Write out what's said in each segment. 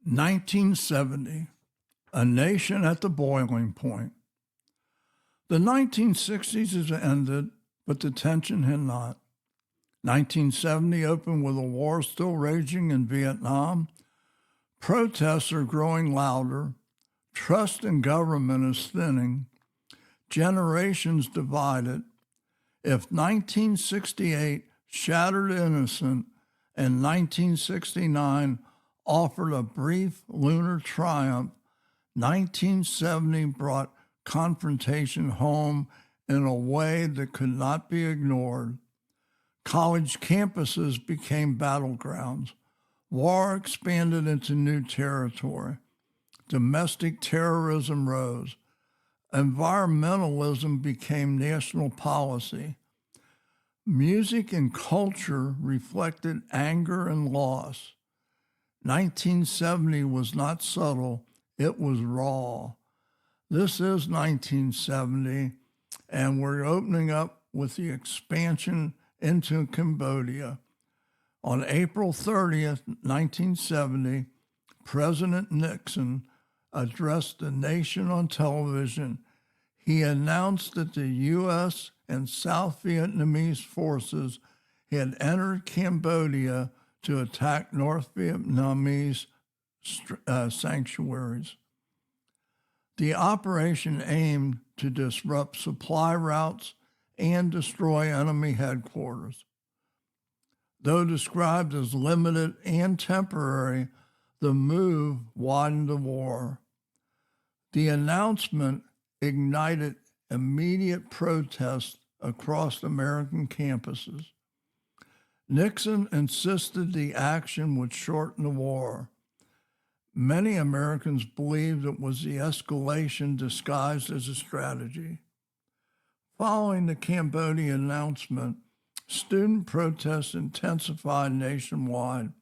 1970, a nation at the boiling point. The 1960s has ended, but the tension had not. 1970 opened with a war still raging in Vietnam. Protests are growing louder. Trust in government is thinning. Generations divided. If 1968 shattered innocent and 1969 offered a brief lunar triumph, 1970 brought confrontation home in a way that could not be ignored. College campuses became battlegrounds. War expanded into new territory. Domestic terrorism rose. Environmentalism became national policy. Music and culture reflected anger and loss. 1970 was not subtle, it was raw. This is 1970, and we're opening up with the expansion into Cambodia. On April 30th, 1970, President Nixon addressed the nation on television. He announced that the U.S. and South Vietnamese forces had entered Cambodia to attack North Vietnamese sanctuaries. The operation aimed to disrupt supply routes and destroy enemy headquarters. Though described as limited and temporary, the move widened the war. The announcement ignited immediate protests across American campuses. Nixon insisted the action would shorten the war. Many Americans believed it was the escalation disguised as a strategy. Following the Cambodia announcement, student protests intensified nationwide.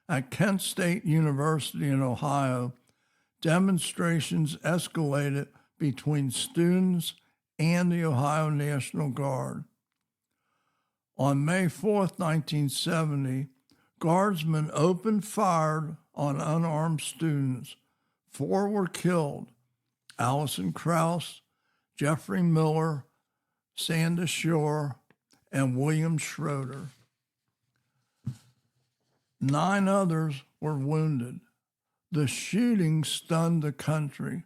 At Kent State University in Ohio, demonstrations escalated between students and the Ohio National Guard. On May 4th, 1970, guardsmen opened fire on unarmed students. 4 were killed: Allison Krauss, Jeffrey Miller, Sanda Shore, and William Schroeder. 9 others were wounded. The shooting stunned the country.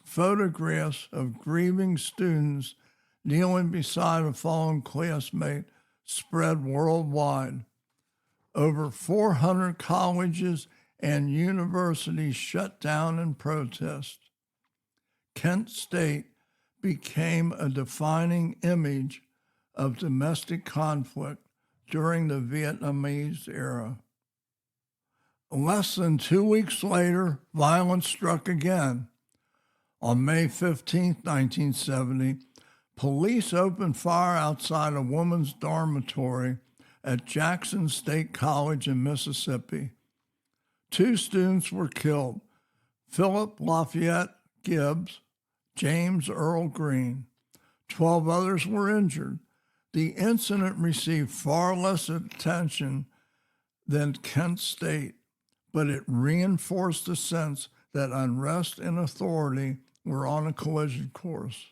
Photographs of grieving students kneeling beside a fallen classmate spread worldwide. Over 400 colleges and universities shut down in protest. Kent State became a defining image of domestic conflict during the Vietnamese era. Less than 2 weeks later, violence struck again. On May 15, 1970, police opened fire outside a women's dormitory at Jackson State College in Mississippi. 2 students were killed: Philip Lafayette Gibbs, James Earl Green. 12 others were injured. The incident received far less attention than Kent State, but it reinforced the sense that unrest and authority were on a collision course.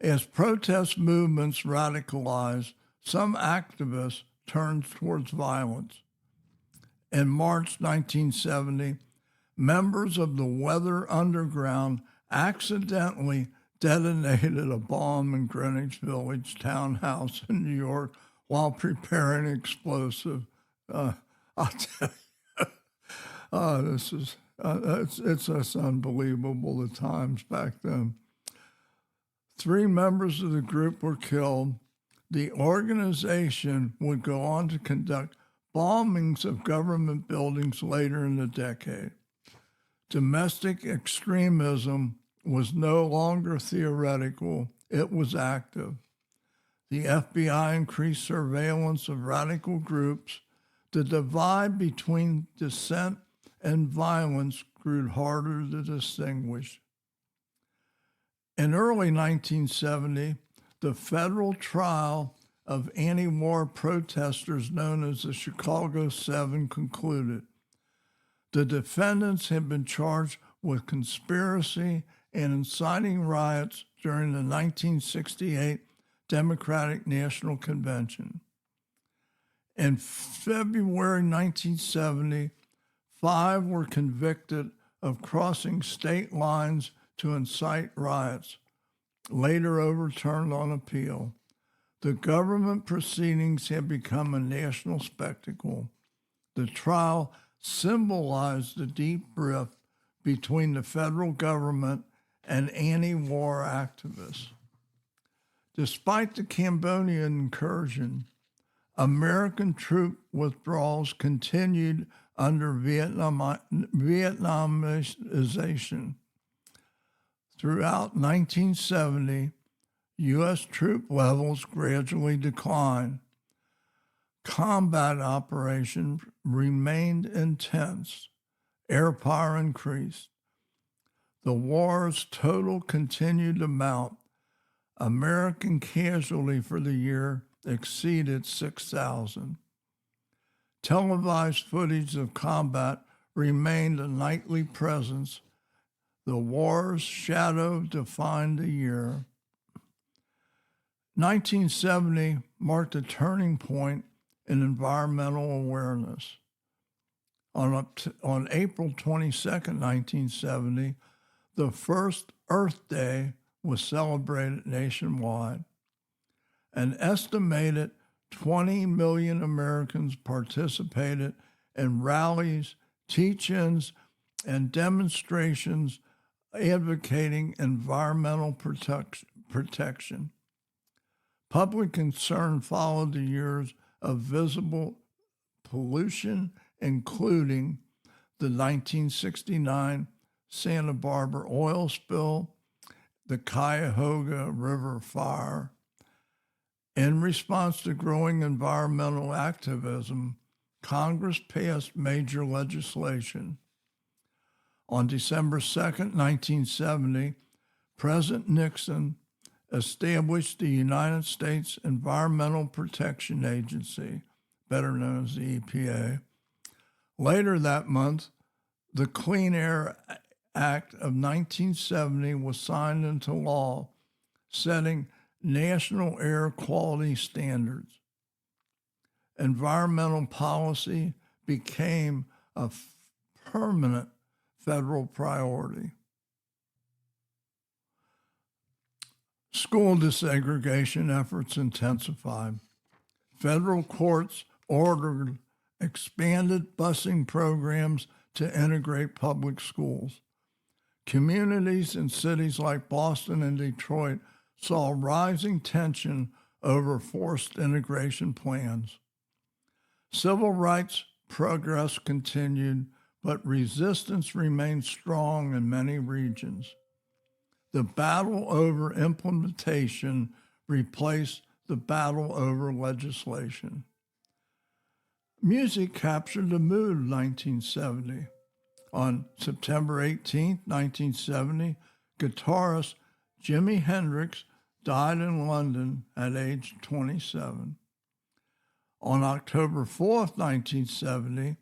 As protest movements radicalized, some activists turned towards violence. In March 1970, members of the Weather Underground accidentally detonated a bomb in Greenwich Village townhouse in New York while preparing an explosive. I'll tell you, it's just unbelievable, the times back then. 3 members of the group were killed. The organization would go on to conduct bombings of government buildings later in the decade. Domestic extremism was no longer theoretical, it was active. The FBI increased surveillance of radical groups. The divide between dissent and violence grew harder to distinguish. In early 1970, the federal trial of anti-war protesters known as the Chicago 7 concluded. The defendants had been charged with conspiracy and inciting riots during the 1968 Democratic National Convention. In February 1970, 5 were convicted of crossing state lines to incite riots, later overturned on appeal. The government proceedings had become a national spectacle. The trial symbolized the deep rift between the federal government and anti-war activists. Despite the Cambodian incursion, American troop withdrawals continued under Vietnamization. Throughout 1970, U.S. troop levels gradually declined. Combat operations remained intense. Air power increased. The war's total continued to mount. American casualty for the year exceeded 6,000. Televised footage of combat remained a nightly presence. The war's shadow defined the year. 1970 marked a turning point in environmental awareness. On April 22, 1970, the first Earth Day was celebrated nationwide. An estimated 20 million Americans participated in rallies, teach-ins, and demonstrations advocating environmental protection. Public concern followed the years of visible pollution, including the 1969 Santa Barbara oil spill, the Cuyahoga River fire. In response to growing environmental activism, Congress passed major legislation. On December 2, 1970, President Nixon established the United States Environmental Protection Agency, better known as the EPA. Later that month, the Clean Air Act of 1970 was signed into law, setting national air quality standards. Environmental policy became a permanent federal priority. School desegregation efforts intensified. Federal courts ordered expanded busing programs to integrate public schools. Communities in cities like Boston and Detroit saw rising tension over forced integration plans. Civil rights progress continued, but resistance remained strong in many regions. The battle over implementation replaced the battle over legislation. Music captured the mood of 1970. On September 18, 1970, guitarist Jimi Hendrix died in London at age 27. On October 4, 1970,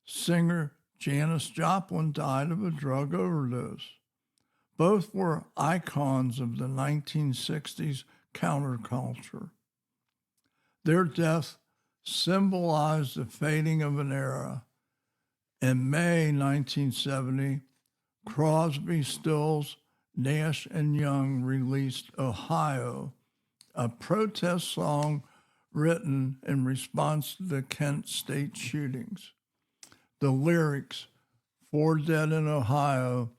singer Janis Joplin died of a drug overdose. Both were icons of the 1960s counterculture. Their death symbolized the fading of an era. In May 1970, Crosby, Stills, Nash and Young released Ohio, a protest song written in response to the Kent State shootings. The lyrics, "4 Dead in Ohio,"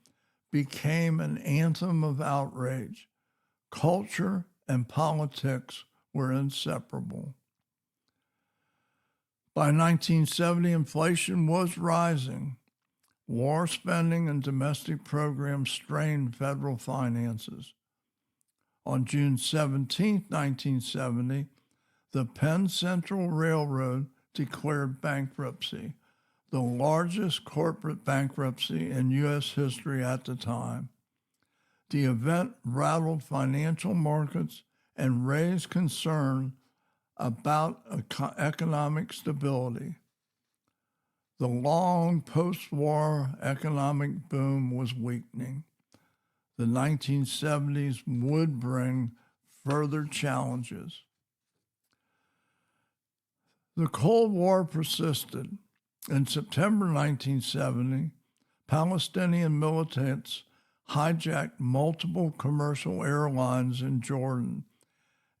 became an anthem of outrage. Culture and politics were inseparable. By 1970, inflation was rising. War spending and domestic programs strained federal finances. On June 17, 1970, the Penn Central Railroad declared bankruptcy, the largest corporate bankruptcy in U.S. history at the time. The event rattled financial markets and raised concern about economic stability. The long post-war economic boom was weakening. The 1970s would bring further challenges. The Cold War persisted. In September 1970, Palestinian militants hijacked multiple commercial airlines in Jordan,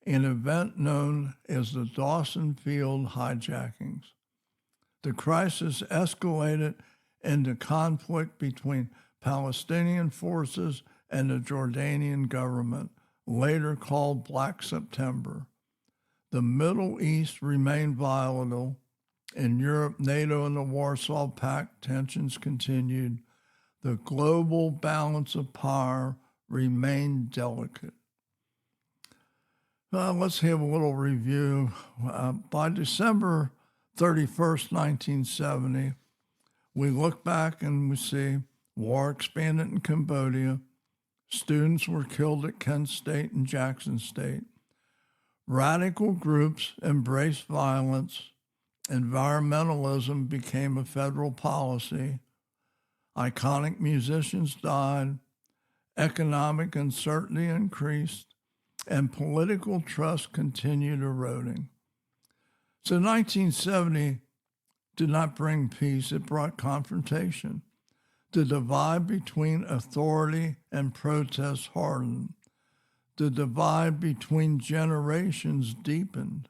an event known as the Dawson Field hijackings. The crisis escalated into conflict between Palestinian forces and the Jordanian government, later called Black September. The Middle East remained volatile. In Europe, NATO and the Warsaw Pact tensions continued. The global balance of power remained delicate. Let's have a little review. By December 31st, 1970, we look back and we see war expanded in Cambodia. Students were killed at Kent State and Jackson State. Radical groups embraced violence. Environmentalism became a federal policy. Iconic musicians died. Economic uncertainty increased. And political trust continued eroding. So 1970 did not bring peace, it brought confrontation. The divide between authority and protest hardened. The divide between generations deepened.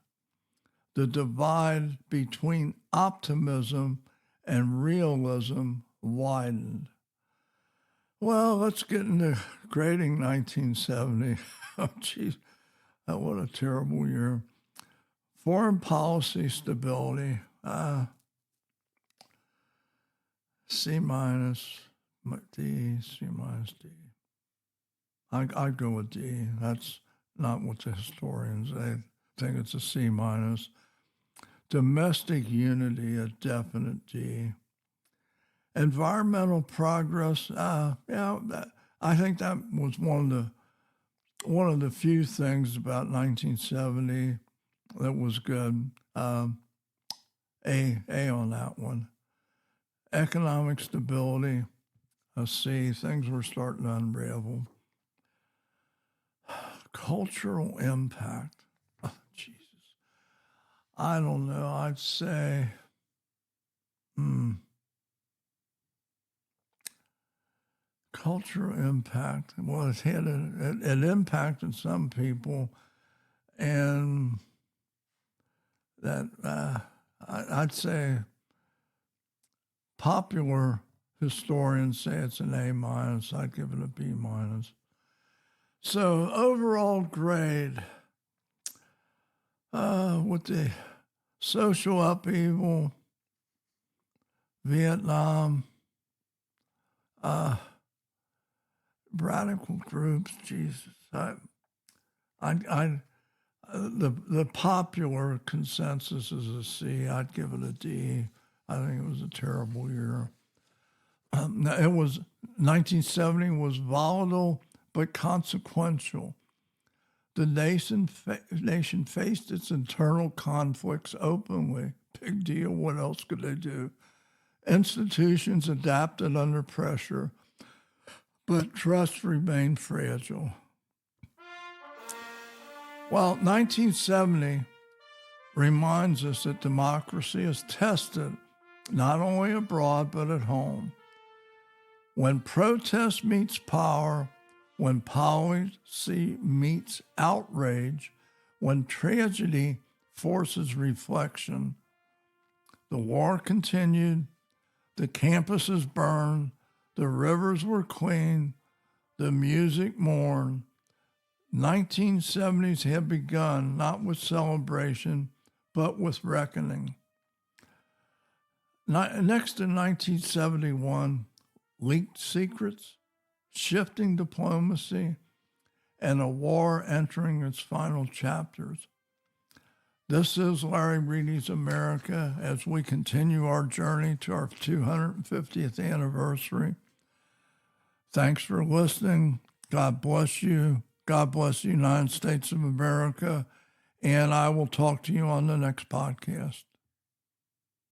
The divide between optimism and realism widened. Well, let's get into grading 1970. Oh, geez, what a terrible year. Foreign policy stability, C minus, D, C minus, D. I'd go with D. That's not what the historians say. Think it's a C minus. Domestic unity, a definite D. Environmental progress, I think that was one of the few things about 1970 that was good. A on that one. Economic stability, a C. Things were starting to unravel. Cultural impact. Oh, Jesus. I don't know. I'd say, cultural impact. Well, it impacted some people, and that I'd say popular historians say it's an A minus. I'd give it a B minus. So overall grade, with the social upheaval, Vietnam, radical groups, Jesus, the popular consensus is a C. I'd give it a D. I think it was a terrible year. 1970 was volatile but consequential. The nation faced its internal conflicts openly. Big deal. What else could they do? Institutions adapted under pressure, but trust remained fragile. Well, 1970 reminds us that democracy is tested not only abroad but at home. When protest meets power, when policy meets outrage, when tragedy forces reflection, the war continued, the campuses burned, the rivers were clean, the music mourned. 1970s had begun not with celebration, but with reckoning. Next in 1971, leaked secrets, shifting diplomacy, and a war entering its final chapters. This is Larry Reidy's America as we continue our journey to our 250th anniversary. Thanks for listening. God bless you. God bless the United States of America. And I will talk to you on the next podcast.